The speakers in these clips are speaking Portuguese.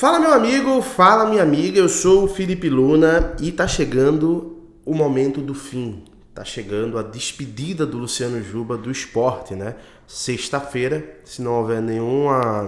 Fala meu amigo, fala minha amiga, eu sou o Felipe Luna e tá chegando o momento do fim. Tá chegando a despedida do Luciano Juba do esporte, né? Sexta-feira, se não houver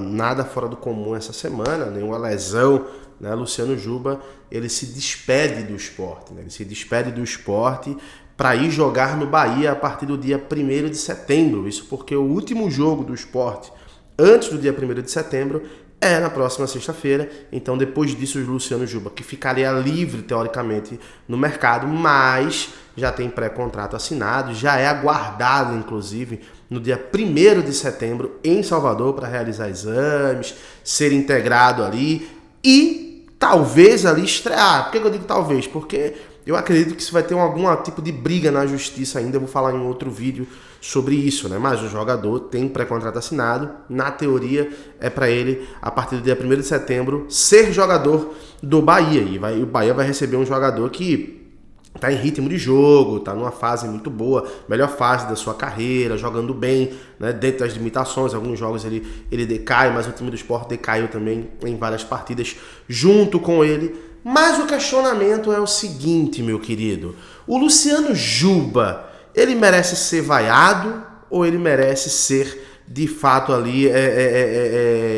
nada fora do comum essa semana, nenhuma lesão, né? Luciano Juba, ele se despede do esporte, né? Ele se despede do esporte para ir jogar no Bahia a partir do dia 1º de setembro. Isso porque o último jogo do esporte, antes do dia 1º de setembro, é na próxima sexta-feira. Então depois disso o Luciano Juba, que ficaria livre teoricamente no mercado, mas já tem pré-contrato assinado, já é aguardado inclusive no dia 1º de setembro em Salvador para realizar exames, ser integrado ali e talvez ali estrear. Por que eu digo talvez? Porque eu acredito que isso vai ter algum tipo de briga na justiça ainda, eu vou falar em outro vídeo sobre isso, né? Mas o jogador tem um pré-contrato assinado, na teoria é para ele, a partir do dia 1º de setembro, ser jogador do Bahia. E o Bahia vai receber um jogador que tá em ritmo de jogo, tá numa fase muito boa, melhor fase da sua carreira, jogando bem, né? Dentro das limitações, alguns jogos ele decai, mas o time do Sport decaiu também em várias partidas junto com ele. Mas o questionamento é o seguinte, meu querido, o Luciano Juba, ele merece ser vaiado ou ele merece ser, de fato, ali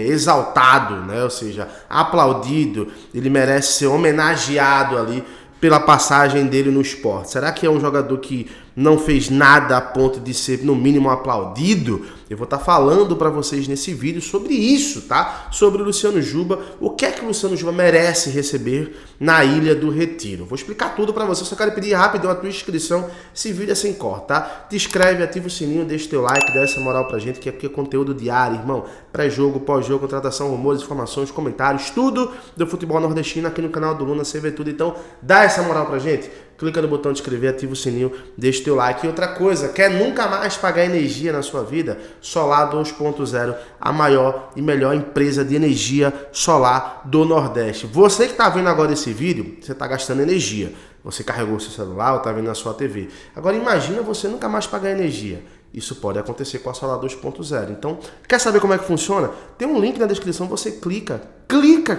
exaltado, né? Ou seja, aplaudido, ele merece ser homenageado ali pela passagem dele no esporte? Será que é um jogador que não fez nada a ponto de ser, no mínimo, aplaudido? Eu vou estar falando para vocês nesse vídeo sobre isso, tá? Sobre o Luciano Juba, o que é que o Luciano Juba merece receber na Ilha do Retiro. Vou explicar tudo para vocês, só quero pedir rapidão a tua inscrição, esse vídeo é sem corte, tá? Te inscreve, ativa o sininho, deixa teu like, dá essa moral pra gente, que aqui é conteúdo diário, irmão. Pré-jogo, pós-jogo, contratação, rumores, informações, comentários, tudo do futebol nordestino aqui no canal do Luna, você vê tudo. Então, dá essa moral pra gente. Clica no botão de inscrever, ativa o sininho, deixa o teu like. E outra coisa, quer nunca mais pagar energia na sua vida? Solar 2.0, a maior e melhor empresa de energia solar do Nordeste. Você que está vendo agora esse vídeo, você está gastando energia. Você carregou seu celular ou está vendo na sua TV. Agora imagina você nunca mais pagar energia. Isso pode acontecer com a Solar 2.0. Então, quer saber como é que funciona? Tem um link na descrição, você clica,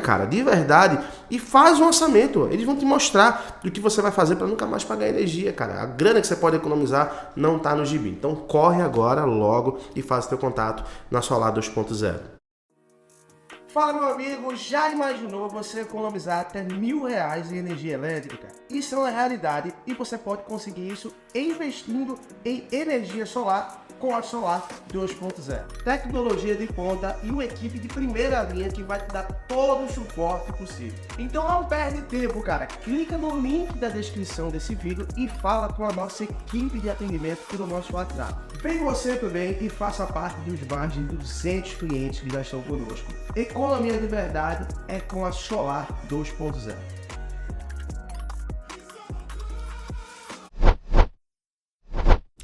cara, de verdade, e faz um orçamento. Eles vão te mostrar o que você vai fazer para nunca mais pagar energia, cara. A grana que você pode economizar não está no gibi. Então, corre agora, logo, e faz o teu contato na Solar 2.0. Fala meu amigo, já imaginou você economizar até R$1.000 em energia elétrica? Isso é uma realidade e você pode conseguir isso investindo em energia solar com a Solar 2.0. Tecnologia de ponta e uma equipe de primeira linha que vai te dar todo o suporte possível. Então não perde tempo, cara. Clica no link da descrição desse vídeo e fala com a nossa equipe de atendimento pelo nosso WhatsApp. Vem você também e faça parte dos mais de 200 clientes que já estão conosco. Economia de verdade é com a Solar 2.0.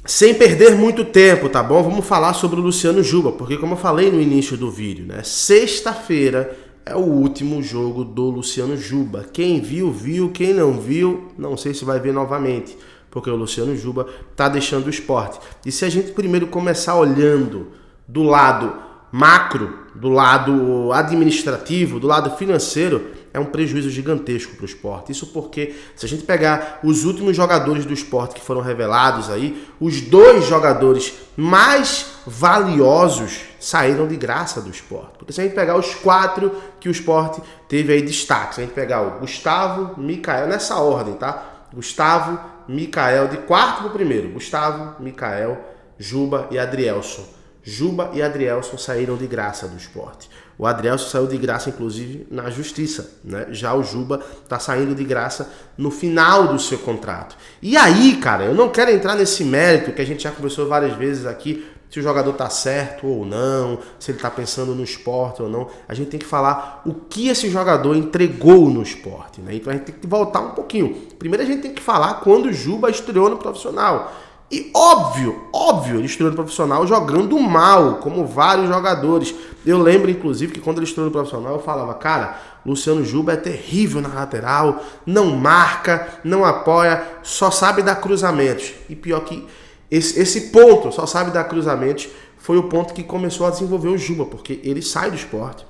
Sem perder muito tempo, tá bom? Vamos falar sobre o Luciano Juba, porque como eu falei no início do vídeo, né? Sexta-feira é o último jogo do Luciano Juba. Quem viu, viu. Quem não viu, não sei se vai ver novamente, porque o Luciano Juba tá deixando o esporte. E se a gente primeiro começar olhando do lado macro, do lado administrativo, do lado financeiro, é um prejuízo gigantesco para o esporte. Isso porque, se a gente pegar os últimos jogadores do esporte que foram revelados aí, os 2 jogadores mais valiosos saíram de graça do esporte. Porque se a gente pegar os 4 que o esporte teve aí destaque, se a gente pegar o Gustavo, Mikael, nessa ordem, tá? Gustavo, Mikael, de quarto para o primeiro. Gustavo, Mikael, Juba e Adrielson. Juba e Adrielson saíram de graça do esporte. O Adrielson saiu de graça, inclusive, na justiça, né? Já o Juba tá saindo de graça no final do seu contrato. E aí, cara, eu não quero entrar nesse mérito que a gente já conversou várias vezes aqui, se o jogador tá certo ou não, se ele tá pensando no esporte ou não. A gente tem que falar o que esse jogador entregou no esporte, né? Então a gente tem que voltar um pouquinho. Primeiro a gente tem que falar quando o Juba estreou no profissional. E óbvio, ele estreou no profissional jogando mal, como vários jogadores. Eu lembro, inclusive, que quando ele estreou no profissional, eu falava, cara, Luciano Juba é terrível na lateral, não marca, não apoia, só sabe dar cruzamentos. E pior que esse ponto, só sabe dar cruzamentos, foi o ponto que começou a desenvolver o Juba, porque ele sai do esporte.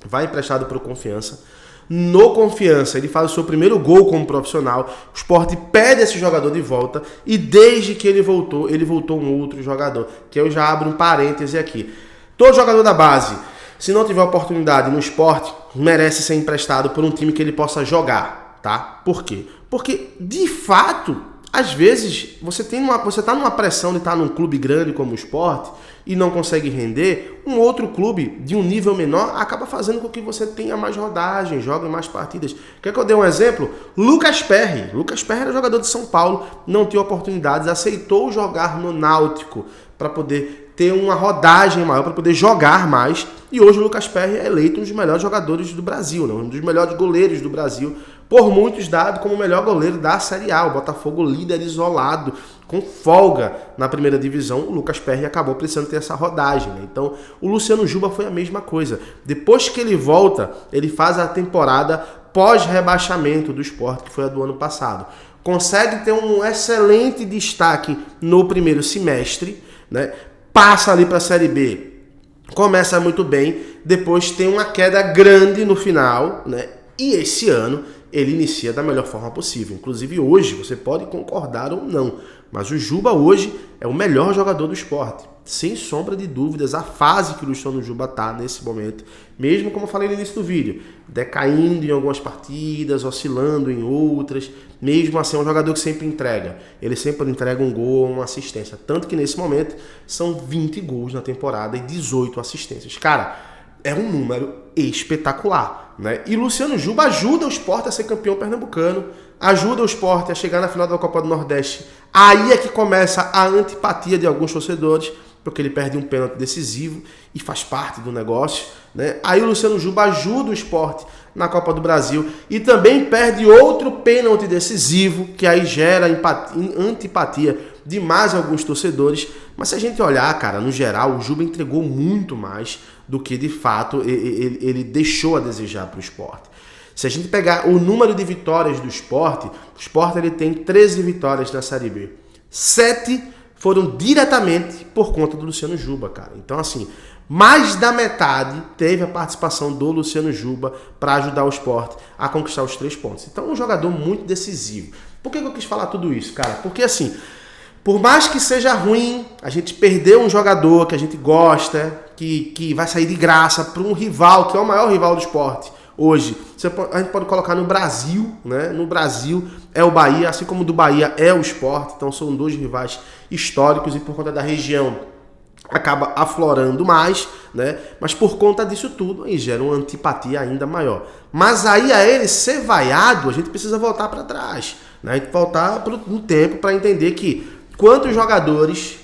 vai emprestado para o Confiança. No Confiança, ele faz o seu primeiro gol como profissional. O Sport pede esse jogador de volta e desde que ele voltou um outro jogador, que eu já abro um parêntese aqui. Todo jogador da base, se não tiver oportunidade no Sport, merece ser emprestado por um time que ele possa jogar, tá? Por quê? Porque, de fato, às vezes, você tá numa pressão de estar num clube grande como o Sport e não consegue render, um outro clube de um nível menor acaba fazendo com que você tenha mais rodagem, jogue mais partidas. Quer que eu dê um exemplo? Lucas Perry. Lucas Perry era jogador de São Paulo, não tinha oportunidades, aceitou jogar no Náutico para poder ter uma rodagem maior, para poder jogar mais. E hoje o Lucas Perry é eleito um dos melhores jogadores do Brasil, né? Um dos melhores goleiros do Brasil, por muitos dado como o melhor goleiro da Série A. O Botafogo líder isolado, com folga na primeira divisão. O Lucas Perry acabou precisando ter essa rodagem, né? Então o Luciano Juba foi a mesma coisa. Depois que ele volta, ele faz a temporada pós-rebaixamento do Sport, que foi a do ano passado. Consegue ter um excelente destaque no primeiro semestre, né? Passa ali para a Série B, começa muito bem, depois tem uma queda grande no final, né? E esse ano ele inicia da melhor forma possível. Inclusive hoje, você pode concordar ou não, mas o Juba hoje é o melhor jogador do Sport. Sem sombra de dúvidas, a fase que o Luciano Juba está nesse momento, mesmo como eu falei no início do vídeo, decaindo em algumas partidas, oscilando em outras, mesmo assim é um jogador que sempre entrega. Ele sempre entrega um gol, uma assistência. Tanto que nesse momento são 20 gols na temporada e 18 assistências. Cara, é um número espetacular, né? E Luciano Juba ajuda o Sport a ser campeão pernambucano, ajuda o Sport a chegar na final da Copa do Nordeste. Aí é que começa a antipatia de alguns torcedores, porque ele perde um pênalti decisivo e faz parte do negócio, né? Aí o Luciano Juba ajuda o Sport na Copa do Brasil e também perde outro pênalti decisivo, que aí gera antipatia de mais alguns torcedores. Mas se a gente olhar, cara, no geral, o Juba entregou muito mais do que, de fato, ele deixou a desejar para o Sport. Se a gente pegar o número de vitórias do Sport, o Sport ele tem 13 vitórias na Série B. 7 foram diretamente por conta do Luciano Juba, cara. Então, assim, mais da metade teve a participação do Luciano Juba para ajudar o Sport a conquistar os 3 pontos. Então, é um jogador muito decisivo. Por que eu quis falar tudo isso, cara? Porque, assim, por mais que seja ruim, a gente perdeu um jogador que a gente gosta, que vai sair de graça para um rival, que é o maior rival do Sport hoje. A gente pode colocar no Brasil, né? No Brasil é o Bahia, assim como do Bahia é o Sport. Então são 2 rivais históricos e por conta da região acaba aflorando mais, né? Mas por conta disso tudo aí gera uma antipatia ainda maior. Mas aí a ele ser vaiado, a gente precisa voltar para trás, né? A gente voltar no tempo para entender que quantos jogadores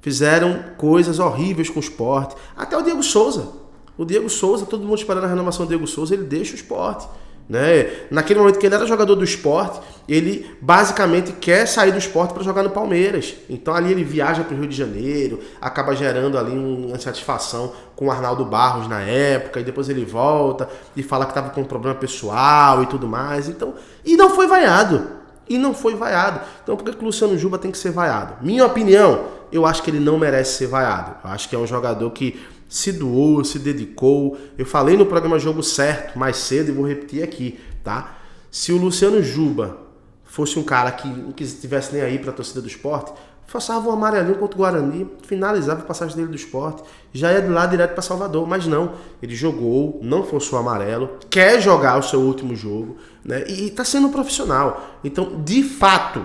fizeram coisas horríveis com o Sport. Até o Diego Souza. O Diego Souza, todo mundo esperando a renovação do Diego Souza, ele deixa o Sport, né? Naquele momento que ele era jogador do Sport, ele basicamente quer sair do Sport para jogar no Palmeiras. Então ali ele viaja para o Rio de Janeiro, acaba gerando ali uma insatisfação com o Arnaldo Barros na época, e depois ele volta e fala que estava com um problema pessoal e tudo mais. Então, e não foi vaiado. Então por que o Luciano Juba tem que ser vaiado? Minha opinião, eu acho que ele não merece ser vaiado. Eu acho que é um jogador que se doou, se dedicou. Eu falei no programa Jogo Certo mais cedo e vou repetir aqui, tá? Se o Luciano Juba fosse um cara que não estivesse nem aí para a torcida do Sport, passava um amarelinho contra o Guarani, finalizava a passagem dele do Sport, já ia de lá direto para Salvador. Mas não, ele jogou, não forçou o amarelo, quer jogar o seu último jogo, né? E está sendo um profissional. Então, de fato,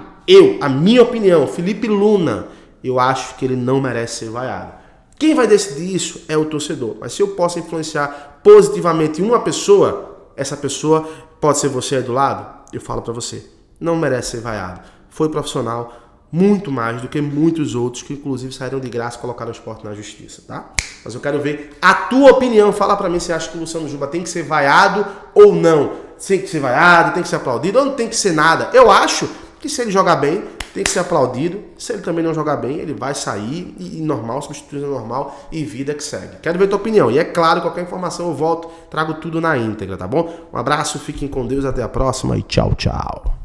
a minha opinião, Felipe Luna, eu acho que ele não merece ser vaiado. Quem vai decidir isso é o torcedor. Mas se eu posso influenciar positivamente uma pessoa, essa pessoa pode ser você aí do lado, eu falo para você, não merece ser vaiado. Foi profissional, muito mais do que muitos outros que inclusive saíram de graça e colocaram o Sport na justiça, tá? Mas eu quero ver a tua opinião. Fala pra mim se acha que o Luciano Juba tem que ser vaiado ou não. Tem que ser vaiado, tem que ser aplaudido ou não tem que ser nada. Eu acho que se ele jogar bem, tem que ser aplaudido. Se ele também não jogar bem, ele vai sair e normal, substituição normal e vida que segue. Quero ver a tua opinião. E é claro, qualquer informação eu volto, trago tudo na íntegra, tá bom? Um abraço, fiquem com Deus, até a próxima e tchau, tchau.